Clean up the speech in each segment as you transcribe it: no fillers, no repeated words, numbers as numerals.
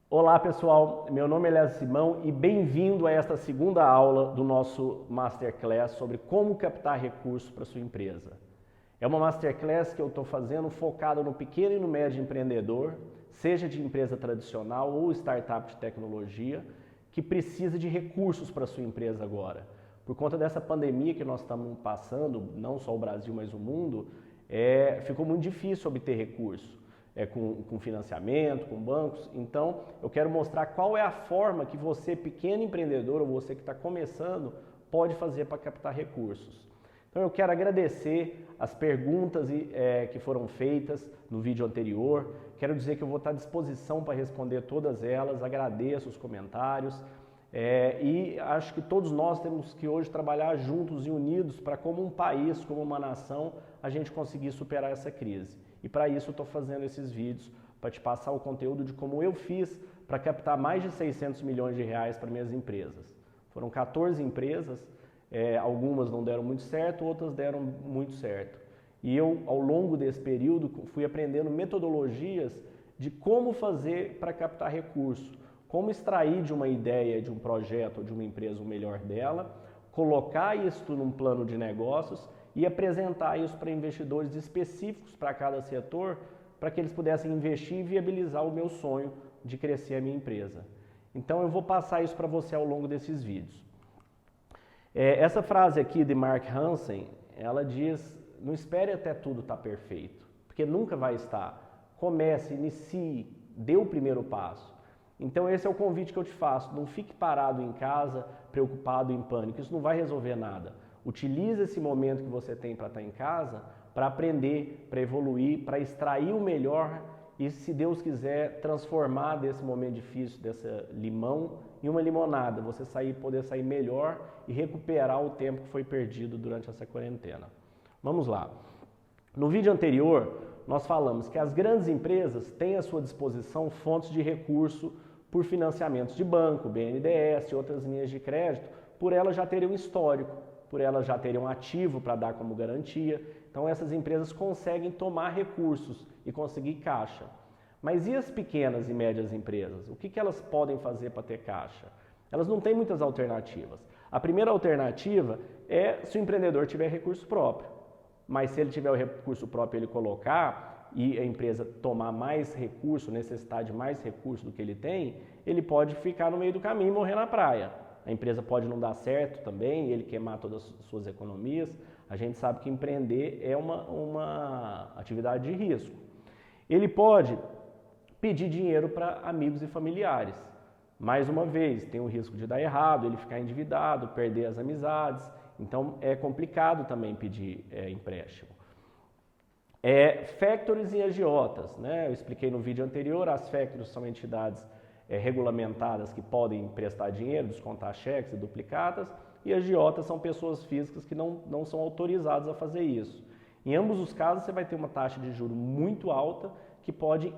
Olá pessoal, meu nome é Léo Simão e bem-vindo a esta segunda aula do nosso Masterclass sobre como captar recursos para sua empresa. É uma Masterclass que eu estou fazendo focado no pequeno e no médio empreendedor, seja de empresa tradicional ou startup de tecnologia, que precisa de recursos para sua empresa agora. Por conta dessa pandemia que nós estamos passando, não só o Brasil, mas o mundo, ficou muito difícil obter recursos. Com financiamento, com bancos. Então, eu quero mostrar qual é a forma que você, pequeno empreendedor, ou você que está começando, pode fazer para captar recursos. Então, eu quero agradecer as perguntas que foram feitas no vídeo anterior. Quero dizer que eu vou estar à disposição para responder todas elas. Agradeço os comentários. E acho que todos nós temos que hoje trabalhar juntos e unidos para, como um país, como uma nação, a gente conseguir superar essa crise. E para isso eu estou fazendo esses vídeos, para te passar o conteúdo de como eu fiz para captar mais de 600 milhões de reais para minhas empresas. Foram 14 empresas, algumas não deram muito certo, outras deram muito certo. E eu, ao longo desse período, fui aprendendo metodologias de como fazer para captar recursos, como extrair de uma ideia, de um projeto ou de uma empresa o melhor dela, colocar isso num plano de negócios e apresentar isso para investidores específicos para cada setor, para que eles pudessem investir e viabilizar o meu sonho de crescer a minha empresa. Então eu vou passar isso para você ao longo desses vídeos. Essa frase aqui de Mark Hansen, ela diz: não espere até tudo estar perfeito, porque nunca vai estar. Comece, inicie, dê o primeiro passo. Então esse é o convite que eu te faço. Não fique parado em casa, preocupado, em pânico. Isso não vai resolver nada. Utilize esse momento que você tem para estar em casa para aprender, para evoluir, para extrair o melhor e, se Deus quiser, transformar desse momento difícil, dessa limão, em uma limonada. Você poder sair melhor e recuperar o tempo que foi perdido durante essa quarentena. Vamos lá. No vídeo anterior, nós falamos que as grandes empresas têm à sua disposição fontes de recurso por financiamentos de banco, BNDES e outras linhas de crédito, por elas já terem um histórico, por elas já terem um ativo para dar como garantia. Então essas empresas conseguem tomar recursos e conseguir caixa. Mas e as pequenas e médias empresas? O que elas podem fazer para ter caixa? Elas não têm muitas alternativas. A primeira alternativa é se o empreendedor tiver recurso próprio. Mas se ele tiver o recurso próprio, ele colocar e a empresa tomar mais recurso, necessitar de mais recurso do que ele tem, ele pode ficar no meio do caminho e morrer na praia. A empresa pode não dar certo também, ele queimar todas as suas economias. A gente sabe que empreender é uma atividade de risco. Ele pode pedir dinheiro para amigos e familiares. Mais uma vez, tem o risco de dar errado, ele ficar endividado, perder as amizades. Então é complicado também pedir empréstimo. Factories e agiotas, né? Eu expliquei no vídeo anterior, as factories são entidades regulamentadas que podem emprestar dinheiro, descontar cheques e duplicatas, e agiotas são pessoas físicas que não são autorizadas a fazer isso. Em ambos os casos, você vai ter uma taxa de juros muito alta que pode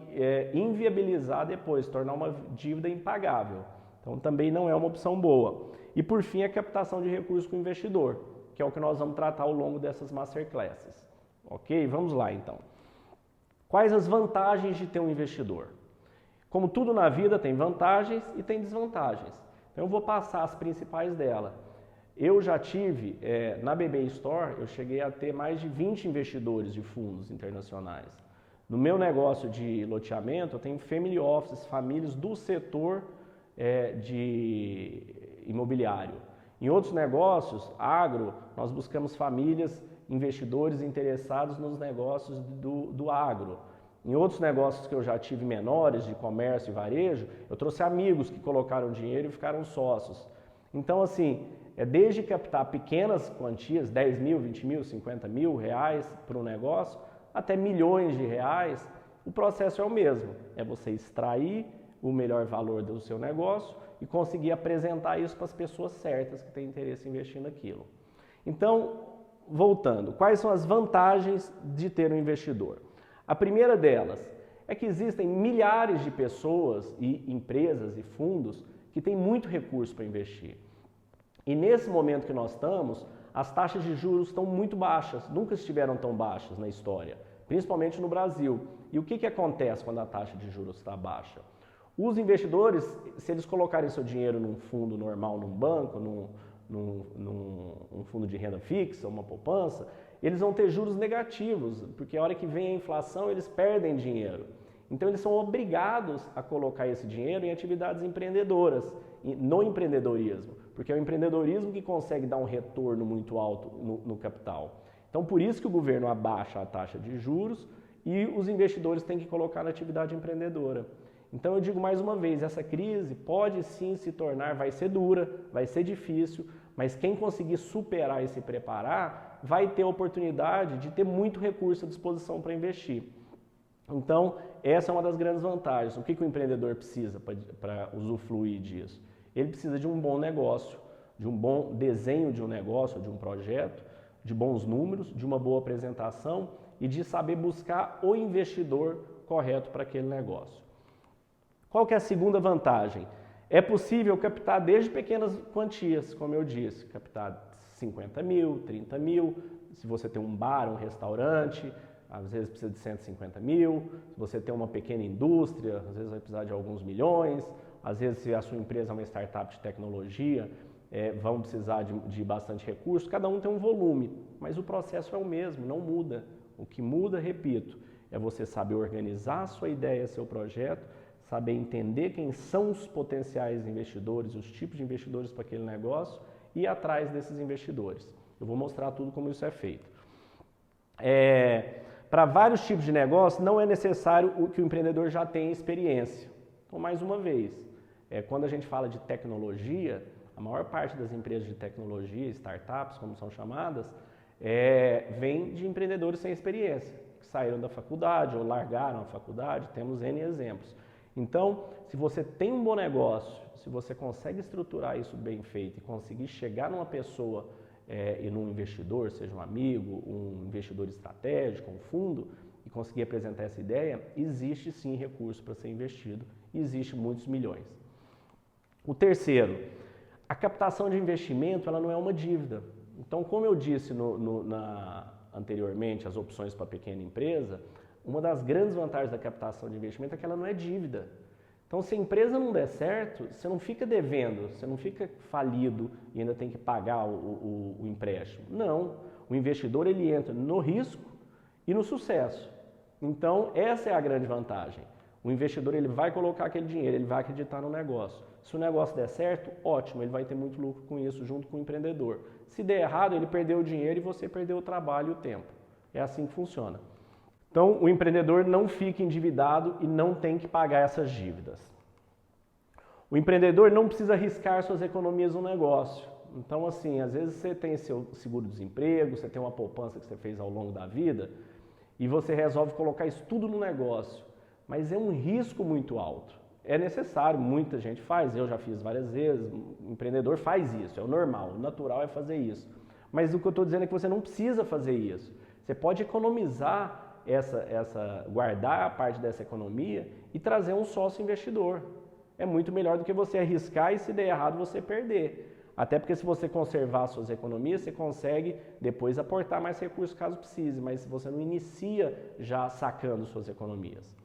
inviabilizar depois, tornar uma dívida impagável. Então também não é uma opção boa. E por fim, a captação de recursos com o investidor, que é o que nós vamos tratar ao longo dessas masterclasses. Ok? Vamos lá então. Quais as vantagens de ter um investidor? Como tudo na vida, tem vantagens e tem desvantagens. Então eu vou passar as principais delas. Eu já tive, na BB Store, eu cheguei a ter mais de 20 investidores de fundos internacionais. No meu negócio de loteamento, eu tenho family offices, famílias do setor de imobiliário. Em outros negócios, agro, nós buscamos famílias, investidores interessados nos negócios do agro. Em outros negócios que eu já tive menores, de comércio e varejo, eu trouxe amigos que colocaram dinheiro e ficaram sócios. Então, assim, desde captar pequenas quantias, 10 mil, 20 mil, 50 mil reais para um negócio, até milhões de reais, o processo é o mesmo. É você extrair o melhor valor do seu negócio e conseguir apresentar isso para as pessoas certas que têm interesse em investir naquilo. Então, voltando, quais são as vantagens de ter um investidor? A primeira delas é que existem milhares de pessoas e empresas e fundos que têm muito recurso para investir. E nesse momento que nós estamos, as taxas de juros estão muito baixas, nunca estiveram tão baixas na história, principalmente no Brasil. E o que acontece quando a taxa de juros está baixa? Os investidores, se eles colocarem seu dinheiro num fundo normal, num banco, num fundo de renda fixa, uma poupança, eles vão ter juros negativos, porque a hora que vem a inflação eles perdem dinheiro. Então eles são obrigados a colocar esse dinheiro em atividades empreendedoras, no empreendedorismo, porque é o empreendedorismo que consegue dar um retorno muito alto no capital. Então por isso que o governo abaixa a taxa de juros e os investidores têm que colocar na atividade empreendedora. Então eu digo mais uma vez, essa crise pode sim se tornar, vai ser dura, vai ser difícil, mas quem conseguir superar e se preparar vai ter a oportunidade de ter muito recurso à disposição para investir. Então, essa é uma das grandes vantagens. O que o empreendedor precisa para usufruir disso? Ele precisa de um bom negócio, de um bom desenho de um negócio, de um projeto, de bons números, de uma boa apresentação e de saber buscar o investidor correto para aquele negócio. Qual que é a segunda vantagem? É possível captar desde pequenas quantias, como eu disse, captar 50 mil, 30 mil, se você tem um bar, um restaurante, às vezes precisa de 150 mil, se você tem uma pequena indústria, às vezes vai precisar de alguns milhões, às vezes se a sua empresa é uma startup de tecnologia, vão precisar de bastante recurso, cada um tem um volume, mas o processo é o mesmo, não muda. O que muda, repito, é você saber organizar a sua ideia, seu projeto, saber entender quem são os potenciais investidores, os tipos de investidores para aquele negócio e ir atrás desses investidores. Eu vou mostrar tudo como isso é feito. Para vários tipos de negócio, não é necessário que o empreendedor já tenha experiência. Então, mais uma vez, quando a gente fala de tecnologia, a maior parte das empresas de tecnologia, startups, como são chamadas, vem de empreendedores sem experiência, que saíram da faculdade ou largaram a faculdade, temos N exemplos. Então, se você tem um bom negócio, se você consegue estruturar isso bem feito e conseguir chegar numa pessoa e num investidor, seja um amigo, um investidor estratégico, um fundo, e conseguir apresentar essa ideia, existe sim recurso para ser investido e existe muitos milhões. O terceiro, a captação de investimento ela não é uma dívida. Então, como eu disse anteriormente, as opções para pequena empresa, uma das grandes vantagens da captação de investimento é que ela não é dívida. Então, se a empresa não der certo, você não fica devendo, você não fica falido e ainda tem que pagar o empréstimo. Não, o investidor ele entra no risco e no sucesso. Então, essa é a grande vantagem. O investidor ele vai colocar aquele dinheiro, ele vai acreditar no negócio. Se o negócio der certo, ótimo, ele vai ter muito lucro com isso junto com o empreendedor. Se der errado, ele perdeu o dinheiro e você perdeu o trabalho e o tempo. É assim que funciona. Então, o empreendedor não fica endividado e não tem que pagar essas dívidas. O empreendedor não precisa arriscar suas economias no negócio. Então, assim, às vezes você tem seu seguro-desemprego, você tem uma poupança que você fez ao longo da vida e você resolve colocar isso tudo no negócio. Mas é um risco muito alto. É necessário, muita gente faz, eu já fiz várias vezes, o empreendedor faz isso, é o normal, o natural é fazer isso. Mas o que eu estou dizendo é que você não precisa fazer isso. Você pode economizar guardar a parte dessa economia e trazer um sócio investidor. É muito melhor do que você arriscar e se der errado você perder. Até porque se você conservar suas economias, você consegue depois aportar mais recursos caso precise, mas você não inicia já sacando suas economias.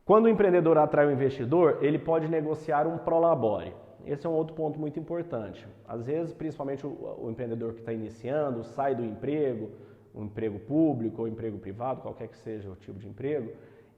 Quando o empreendedor atrai um investidor, ele pode negociar um prolabore. Esse é um outro ponto muito importante. Às vezes, principalmente o empreendedor que está iniciando, sai do emprego, um emprego público ou emprego privado, qualquer que seja o tipo de emprego,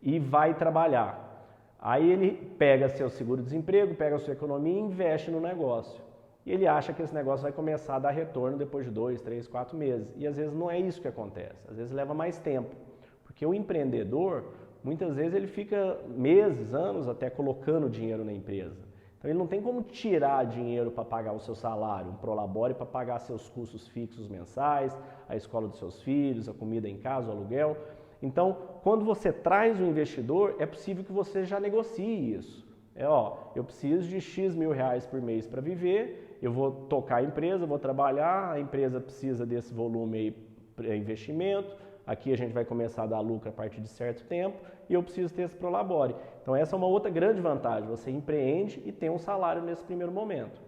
e vai trabalhar. Aí ele pega seu seguro-desemprego, pega a sua economia e investe no negócio. E ele acha que esse negócio vai começar a dar retorno depois de 2, 3, 4 meses. E às vezes não é isso que acontece, às vezes leva mais tempo. Porque o empreendedor, muitas vezes ele fica meses, anos até colocando dinheiro na empresa. Então ele não tem como tirar dinheiro para pagar o seu salário, um prolabore para pagar seus custos fixos mensais, a escola dos seus filhos, a comida em casa, o aluguel. Então, quando você traz um investidor, é possível que você já negocie isso. Eu preciso de X mil reais por mês para viver, eu vou tocar a empresa, vou trabalhar, a empresa precisa desse volume aí para investimento, aqui a gente vai começar a dar lucro a partir de certo tempo e eu preciso ter esse prolabore. Então essa é uma outra grande vantagem, você empreende e tem um salário nesse primeiro momento.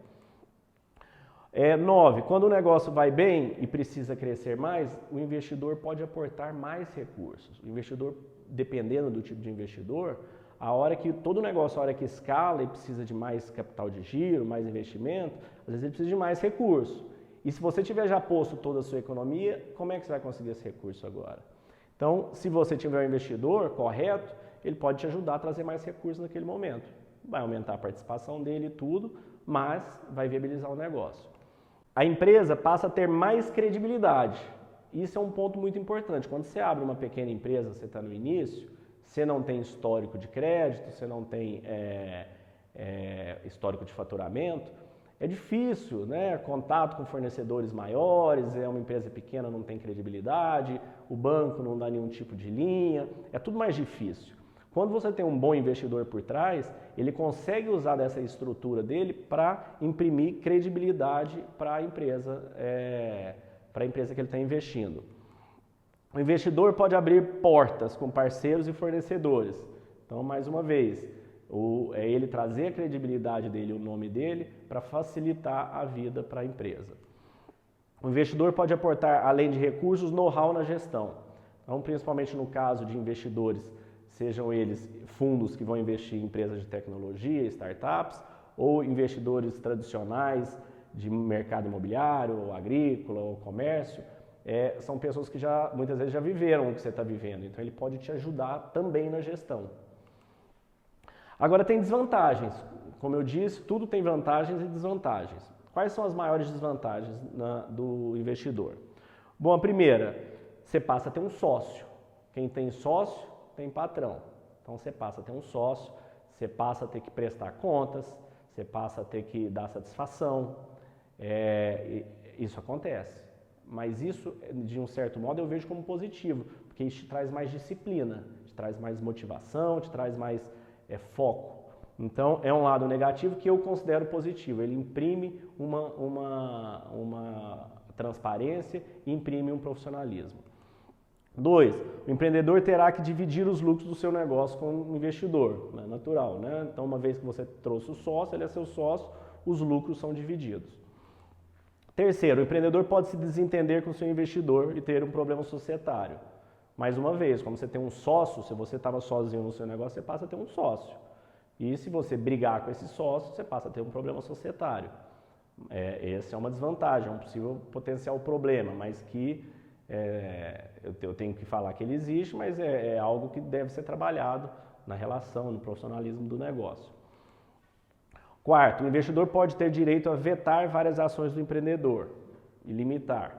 9. Quando o negócio vai bem e precisa crescer mais, o investidor pode aportar mais recursos. O investidor, dependendo do tipo de investidor, a hora que todo negócio, a hora que escala e precisa de mais capital de giro, mais investimento, às vezes ele precisa de mais recurso. E se você tiver já posto toda a sua economia, como é que você vai conseguir esse recurso agora? Então, se você tiver um investidor correto, ele pode te ajudar a trazer mais recursos naquele momento. Vai aumentar a participação dele e tudo, mas vai viabilizar o negócio. A empresa passa a ter mais credibilidade. Isso é um ponto muito importante. Quando você abre uma pequena empresa, você está no início, você não tem histórico de crédito, você não tem histórico de faturamento, é difícil, né? Contato com fornecedores maiores, é uma empresa pequena, não tem credibilidade, o banco não dá nenhum tipo de linha, é tudo mais difícil. Quando você tem um bom investidor por trás, ele consegue usar dessa estrutura dele para imprimir credibilidade para a empresa que ele está investindo. O investidor pode abrir portas com parceiros e fornecedores. Então, mais uma vez, é ele trazer a credibilidade dele, o nome dele, para facilitar a vida para a empresa. O investidor pode aportar, além de recursos, know-how na gestão. Então, principalmente no caso de investidores, sejam eles fundos que vão investir em empresas de tecnologia, startups, ou investidores tradicionais de mercado imobiliário, ou agrícola, ou comércio, são pessoas que muitas vezes já viveram o que você está vivendo, então ele pode te ajudar também na gestão. Agora tem desvantagens, como eu disse, tudo tem vantagens e desvantagens. Quais são as maiores desvantagens do investidor? Bom, a primeira, você passa a ter um sócio. Quem tem sócio, tem patrão. Então você passa a ter um sócio, você passa a ter que prestar contas, você passa a ter que dar satisfação. Isso acontece. Mas isso, de um certo modo, eu vejo como positivo, porque isso te traz mais disciplina, te traz mais motivação, te traz mais foco. Então, é um lado negativo que eu considero positivo. Ele imprime uma transparência e imprime um profissionalismo. 2, o empreendedor terá que dividir os lucros do seu negócio com o investidor, é natural, né? Então, uma vez que você trouxe o sócio, ele é seu sócio, os lucros são divididos. Terceiro, o empreendedor pode se desentender com o seu investidor e ter um problema societário. Mais uma vez, como você tem um sócio, se você estava sozinho no seu negócio, você passa a ter um sócio. E se você brigar com esse sócio, você passa a ter um problema societário. Essa é uma desvantagem, é um possível potencial problema, mas que eu tenho que falar que ele existe, mas é algo que deve ser trabalhado na relação, no profissionalismo do negócio. Quarto, o investidor pode ter direito a vetar várias ações do empreendedor e limitar.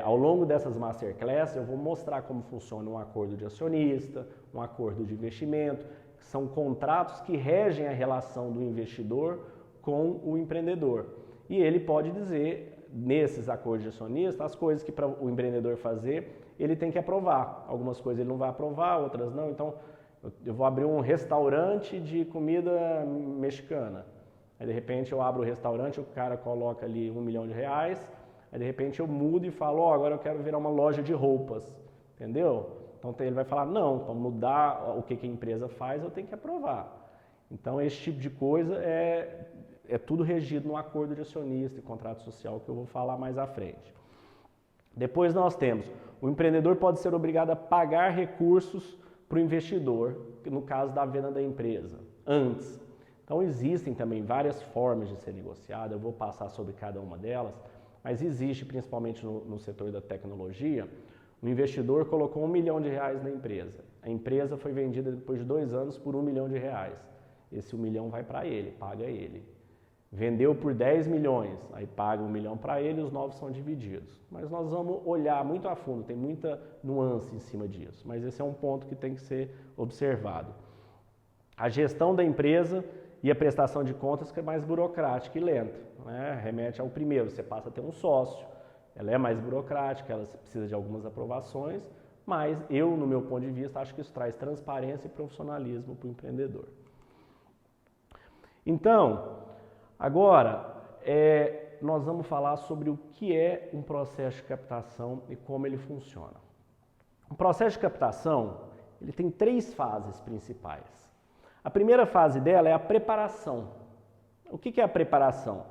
Ao longo dessas masterclass, eu vou mostrar como funciona um acordo de acionista, um acordo de investimento, que são contratos que regem a relação do investidor com o empreendedor. E ele pode dizer, nesses acordos de acionista, as coisas que para o empreendedor fazer, ele tem que aprovar. Algumas coisas ele não vai aprovar, outras não. Então, eu vou abrir um restaurante de comida mexicana. Aí, de repente, eu abro o restaurante, o cara coloca ali R$1 milhão. Aí, de repente, eu mudo e falo, agora eu quero virar uma loja de roupas. Entendeu? Então, ele vai falar, não, para mudar o que a empresa faz, eu tenho que aprovar. Então, esse tipo de coisa é tudo regido no acordo de acionista e contrato social, que eu vou falar mais à frente. Depois nós temos, o empreendedor pode ser obrigado a pagar recursos para o investidor, no caso da venda da empresa, antes. Então existem também várias formas de ser negociado, eu vou passar sobre cada uma delas, mas existe principalmente no setor da tecnologia, o investidor colocou R$1 milhão na empresa. A empresa foi vendida depois de 2 anos por R$1 milhão. Esse R$1 milhão vai para ele, paga ele. Vendeu por 10 milhões, aí paga R$1 milhão para ele e os 9 são divididos. Mas nós vamos olhar muito a fundo, tem muita nuance em cima disso, mas esse é um ponto que tem que ser observado. A gestão da empresa e a prestação de contas que é mais burocrática e lenta, né? Remete ao primeiro, você passa a ter um sócio, ela é mais burocrática, ela precisa de algumas aprovações, mas eu, no meu ponto de vista, acho que isso traz transparência e profissionalismo para o empreendedor. Então, agora, nós vamos falar sobre o que é um processo de captação e como ele funciona. O processo de captação, ele tem 3 fases principais. A primeira fase dela é a preparação. O que é a preparação?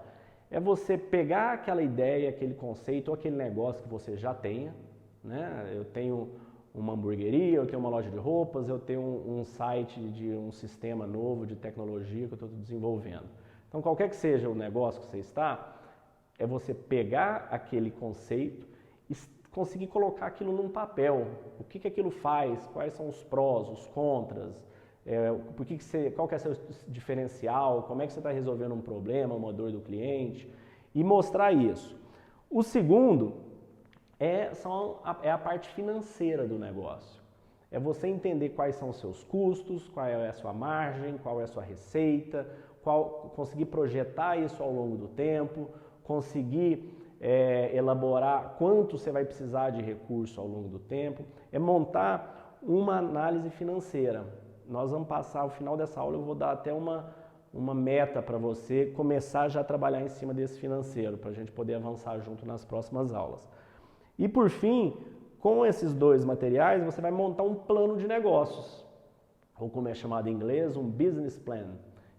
É você pegar aquela ideia, aquele conceito ou aquele negócio que você já tenha, né? Eu tenho uma hamburgueria, eu tenho uma loja de roupas, eu tenho um site de um sistema novo de tecnologia que eu estou desenvolvendo. Então, qualquer que seja o negócio que você está, é você pegar aquele conceito e conseguir colocar aquilo num papel. O que que aquilo faz, quais são os prós, os contras, qual que é o seu diferencial, como é que você está resolvendo um problema, uma dor do cliente, e mostrar isso. O segundo é a parte financeira do negócio. É você entender quais são os seus custos, qual é a sua margem, qual é a sua receita, conseguir projetar isso ao longo do tempo, conseguir elaborar quanto você vai precisar de recurso ao longo do tempo, é montar uma análise financeira. Nós vamos passar, ao final dessa aula eu vou dar até uma meta para você começar já a trabalhar em cima desse financeiro, para a gente poder avançar junto nas próximas aulas. E por fim, com esses dois materiais, você vai montar um plano de negócios, ou como é chamado em inglês, um business plan,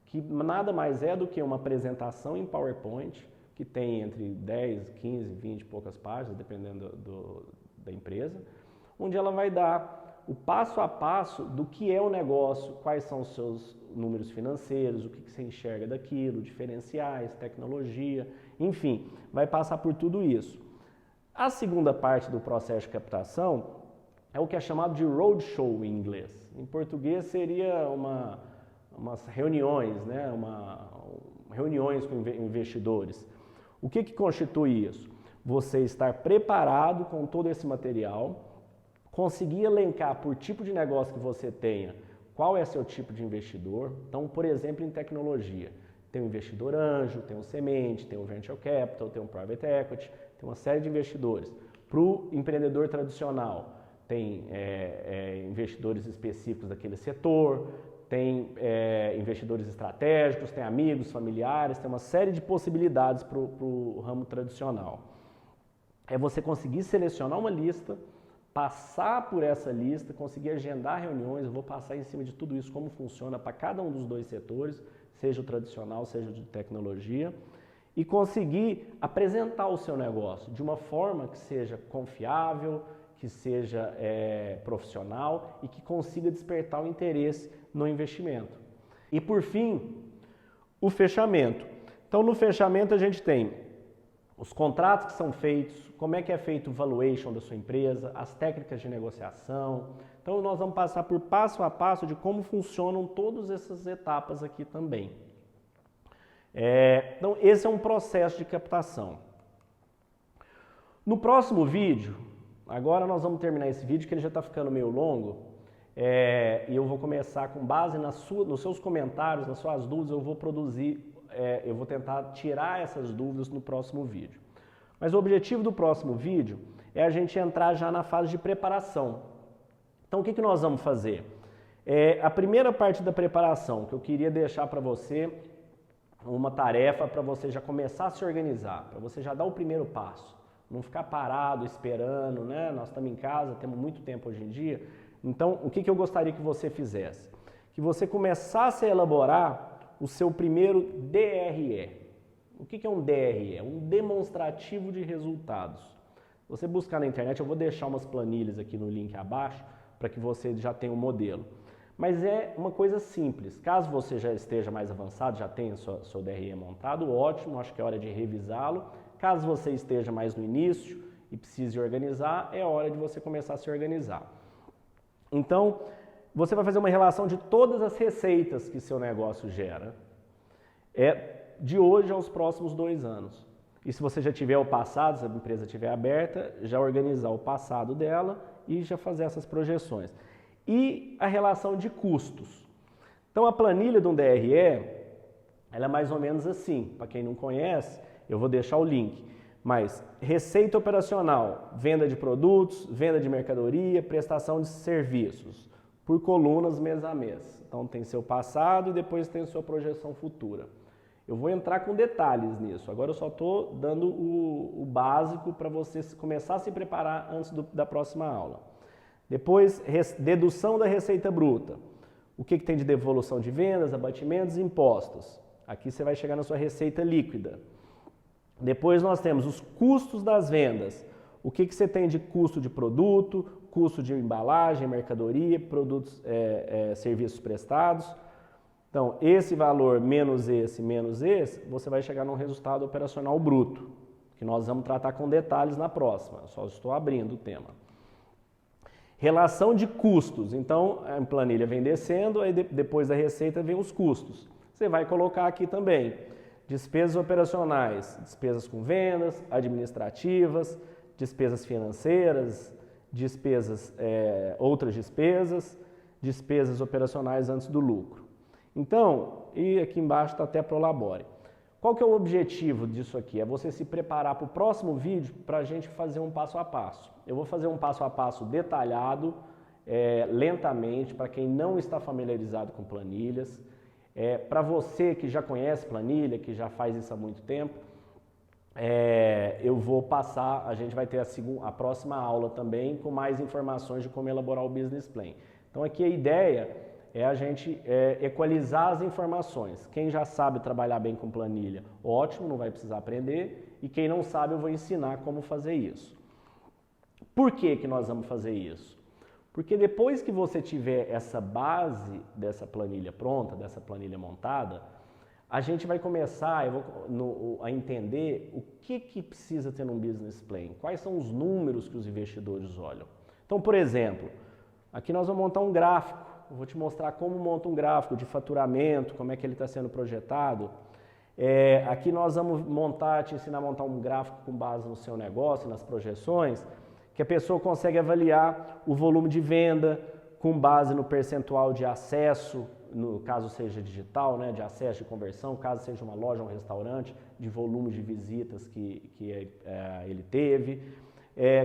que nada mais é do que uma apresentação em PowerPoint, que tem entre 10, 15, 20 e poucas páginas, dependendo da empresa, onde ela vai dar o passo a passo do que é o negócio, quais são os seus números financeiros, o que você enxerga daquilo, diferenciais, tecnologia, enfim, vai passar por tudo isso. A segunda parte do processo de captação é o que é chamado de roadshow em inglês. Em português seria umas reuniões, né? Reuniões com investidores. O que constitui isso? Você estar preparado com todo esse material, conseguir elencar por tipo de negócio que você tenha, qual é seu tipo de investidor. Então, por exemplo, em tecnologia, tem o investidor anjo, tem o semente, tem o venture capital, tem o private equity, tem uma série de investidores. Para o empreendedor tradicional, tem investidores específicos daquele setor, tem investidores estratégicos, tem amigos, familiares, tem uma série de possibilidades para o ramo tradicional. É você conseguir selecionar uma lista, passar por essa lista, conseguir agendar reuniões, eu vou passar em cima de tudo isso, como funciona para cada um dos dois setores, seja o tradicional, seja o de tecnologia, e conseguir apresentar o seu negócio de uma forma que seja confiável, que seja profissional e que consiga despertar o interesse no investimento. E por fim, o fechamento. Então no fechamento a gente tem os contratos que são feitos, como é que é feito o valuation da sua empresa, as técnicas de negociação. Então nós vamos passar por passo a passo de como funcionam todas essas etapas aqui também. Então esse é um processo de captação. No próximo vídeo, agora nós vamos terminar esse vídeo que ele já está ficando meio longo, e eu vou começar com base nos seus comentários, nas suas dúvidas, eu vou produzir, eu vou tentar tirar essas dúvidas no próximo vídeo. Mas o objetivo do próximo vídeo é a gente entrar já na fase de preparação. Então o que nós vamos fazer? A primeira parte da preparação que eu queria deixar para você, uma tarefa para você já começar a se organizar, para você já dar o primeiro passo. Não ficar parado, esperando, né? Nós estamos em casa, temos muito tempo hoje em dia. Então, o que eu gostaria que você fizesse? Que você começasse a elaborar o seu primeiro DRE. O que é um DRE? Um demonstrativo de resultados. Você buscar na internet, eu vou deixar umas planilhas aqui no link abaixo, para que você já tenha um modelo. Mas é uma coisa simples. Caso você já esteja mais avançado, já tenha seu DRE montado, ótimo, acho que é hora de revisá-lo. Caso você esteja mais no início e precise organizar, é hora de você começar a se organizar. Então, você vai fazer uma relação de todas as receitas que seu negócio gera, de hoje aos próximos 2 anos. E se você já tiver o passado, se a empresa estiver aberta, já organizar o passado dela e já fazer essas projeções. E a relação de custos. Então, a planilha de um DRE, ela é mais ou menos assim. Para quem não conhece, eu vou deixar o link. Mas receita operacional, venda de produtos, venda de mercadoria, prestação de serviços, por colunas mês a mês. Então tem seu passado e depois tem sua projeção futura. Eu vou entrar com detalhes nisso. Agora eu só estou dando o básico para você começar a se preparar antes da próxima aula. Depois, dedução da receita bruta. O que tem de devolução de vendas, abatimentos e impostos. Aqui você vai chegar na sua receita líquida. Depois nós temos os custos das vendas, o que você tem de custo de produto, custo de embalagem, mercadoria, produtos, serviços prestados. Então, esse valor menos esse, você vai chegar num resultado operacional bruto, que nós vamos tratar com detalhes na próxima, só estou abrindo o tema. Relação de custos, então a planilha vem descendo, aí depois da receita vem os custos. Você vai colocar aqui também despesas operacionais, despesas com vendas, administrativas, despesas financeiras, outras despesas operacionais antes do lucro. Então, e aqui embaixo está até Prolabore. Qual que é o objetivo disso aqui? É você se preparar para o próximo vídeo para a gente fazer um passo a passo. Eu vou fazer um passo a passo detalhado, lentamente, para quem não está familiarizado com planilhas. Para você que já conhece planilha, que já faz isso há muito tempo, eu vou passar, a gente vai ter a próxima aula também com mais informações de como elaborar o Business Plan. Então aqui a ideia é a gente equalizar as informações. Quem já sabe trabalhar bem com planilha, ótimo, não vai precisar aprender. E quem não sabe, eu vou ensinar como fazer isso. Por que que nós vamos fazer isso? Porque depois que você tiver essa base dessa planilha pronta, dessa planilha montada, a gente vai começar a entender o que precisa ter num business plan, quais são os números que os investidores olham. Então, por exemplo, aqui nós vamos montar um gráfico. Eu vou te mostrar como monta um gráfico de faturamento, como é que ele está sendo projetado. Aqui nós vamos te ensinar a montar um gráfico com base no seu negócio, nas projeções, que a pessoa consegue avaliar o volume de venda com base no percentual de acesso, no caso seja digital, né, de acesso, de conversão, caso seja uma loja ou um restaurante, de volume de visitas que ele teve.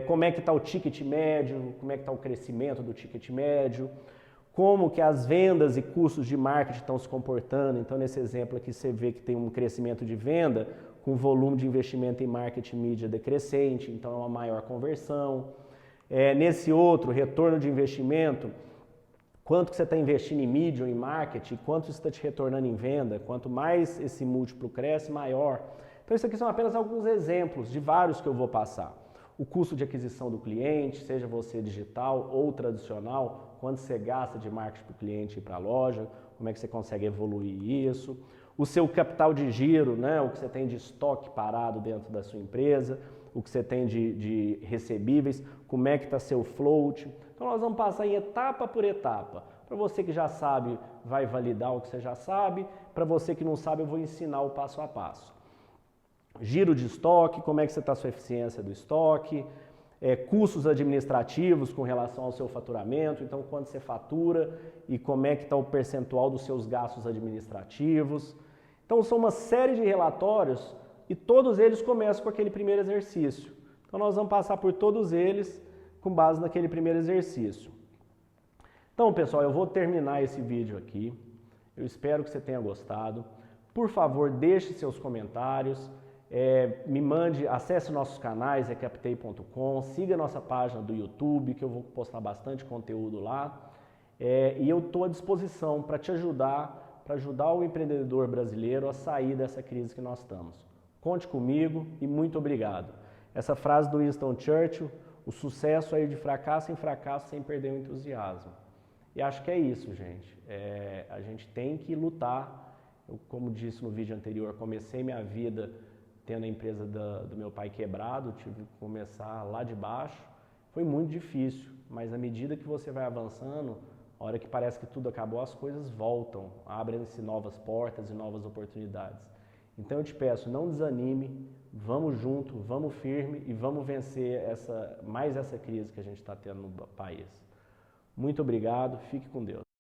Como é que está o ticket médio, como é que está o crescimento do ticket médio, como que as vendas e custos de marketing estão se comportando. Então, nesse exemplo aqui, você vê que tem um crescimento de venda com volume de investimento em marketing mídia decrescente, então é uma maior conversão. Nesse outro, retorno de investimento, quanto que você está investindo em mídia ou em marketing, quanto isso está te retornando em venda, quanto mais esse múltiplo cresce, maior. Então, isso aqui são apenas alguns exemplos de vários que eu vou passar. O custo de aquisição do cliente, seja você digital ou tradicional, quanto você gasta de marketing para o cliente e para a loja, como é que você consegue evoluir isso. O seu capital de giro, né, o que você tem de estoque parado dentro da sua empresa, o que você tem de recebíveis, como é que está seu float. Então nós vamos passar em etapa por etapa. Para você que já sabe, vai validar o que você já sabe. Para você que não sabe, eu vou ensinar o passo a passo. Giro de estoque, como é que você está a sua eficiência do estoque, custos administrativos com relação ao seu faturamento, então quanto você fatura e como é que está o percentual dos seus gastos administrativos. Então são uma série de relatórios e todos eles começam com aquele primeiro exercício. Então nós vamos passar por todos eles com base naquele primeiro exercício. Então pessoal, eu vou terminar esse vídeo aqui, eu espero que você tenha gostado. Por favor, deixe seus comentários. Me mande, acesse nossos canais, captei.com, siga nossa página do YouTube, que eu vou postar bastante conteúdo lá. E eu estou à disposição para te ajudar, para ajudar o empreendedor brasileiro a sair dessa crise que nós estamos. Conte comigo e muito obrigado. Essa frase do Winston Churchill, o sucesso é ir de fracasso em fracasso sem perder o entusiasmo. E acho que é isso, gente. A gente tem que lutar. Eu, como disse no vídeo anterior, comecei minha vida tendo a empresa do meu pai quebrado, tive que começar lá de baixo. Foi muito difícil, mas à medida que você vai avançando, a hora que parece que tudo acabou, as coisas voltam, abrem-se novas portas e novas oportunidades. Então eu te peço, não desanime, vamos junto, vamos firme e vamos vencer mais essa crise que a gente está tendo no país. Muito obrigado, fique com Deus.